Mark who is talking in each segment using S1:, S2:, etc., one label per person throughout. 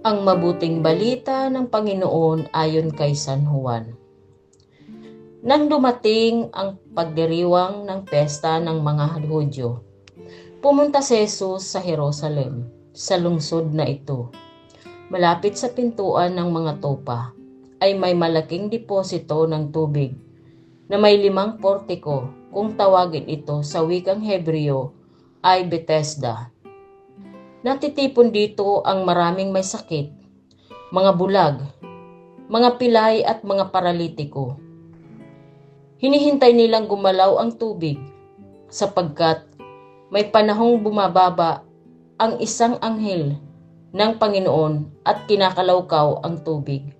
S1: Ang mabuting balita ng Panginoon ayon kay San Juan. Nang dumating ang pagdiriwang ng pesta ng mga Hudyo, pumunta si Jesus sa Jerusalem, sa lungsod na ito. Malapit sa pintuan ng mga tupa ay may malaking deposito ng tubig na may 5 portiko, kung tawagin ito sa wikang Hebreo ay Bethesda. Natitipon dito ang maraming may sakit, mga bulag, mga pilay at mga paralitiko. Hinihintay nilang gumalaw ang tubig sapagkat may panahong bumababa ang isang anghel ng Panginoon at kinakalawkaw ang tubig.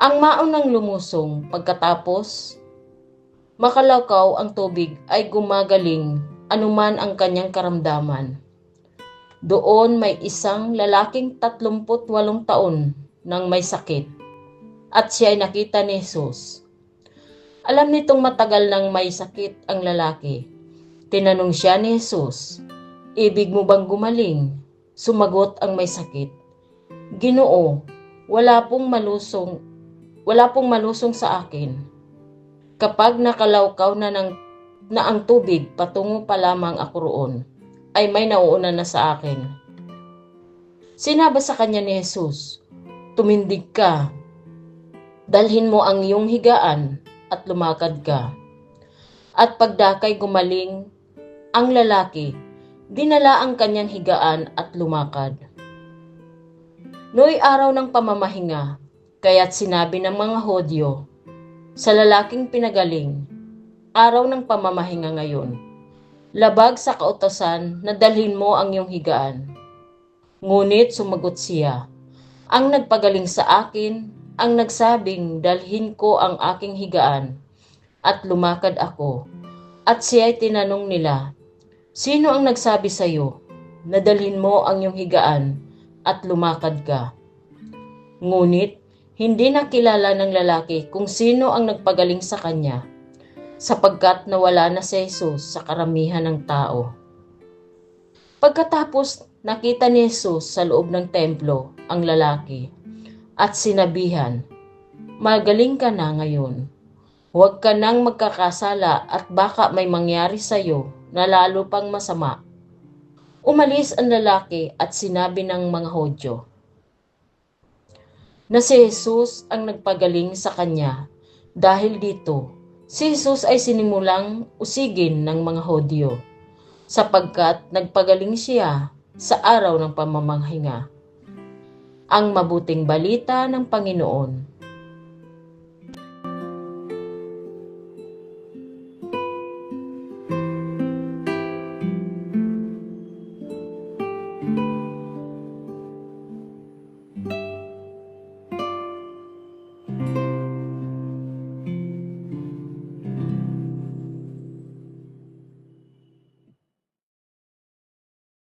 S1: Ang maunang lumusong pagkatapos makalawkaw ang tubig ay gumagaling anuman ang kanyang karamdaman. Doon may isang lalaking 38 taon nang may sakit at siya ay nakita ni Jesus. Alam nitong matagal nang may sakit ang lalaki. Tinanong siya ni Jesus, "Ibig mo bang gumaling?" Sumagot ang may sakit, "Ginoo, wala pong malusong sa akin. Kapag nakalawkaw na ang tubig patungo pa lamang ako roon, ay may nauuna na sa akin." Sinabi sa kanya ni Jesus, "Tumindig ka, dalhin mo ang iyong higaan at lumakad ka." At pagdakay gumaling ang lalaki, dinala ang kanyang higaan at lumakad. Nooy araw ng pamamahinga, kaya't sinabi ng mga Hudyo sa lalaking pinagaling, "Araw ng pamamahinga ngayon. Labag sa kautosan na dalhin mo ang iyong higaan." Ngunit sumagot siya, "Ang nagpagaling sa akin ang nagsabing dalhin ko ang aking higaan at lumakad ako." At siya'y tinanong nila, "Sino ang nagsabi sa iyo na dalhin mo ang iyong higaan at lumakad ka?" Ngunit hindi nakilala ng lalaki kung sino ang nagpagaling sa kanya, sapagkat nawala na si Jesus sa karamihan ng tao. Pagkatapos nakita ni Jesus sa loob ng templo ang lalaki at sinabihan, "Magaling ka na ngayon. Huwag ka nang magkakasala at baka may mangyari sa iyo na lalo pang masama." Umalis ang lalaki at sinabi ng mga Hudyo na si Jesus ang nagpagaling sa kanya. Dahil dito, si Jesus ay sinimulang usigin ng mga Hudyo, sapagkat nagpagaling siya sa araw ng pamamahinga. Ang mabuting balita ng Panginoon.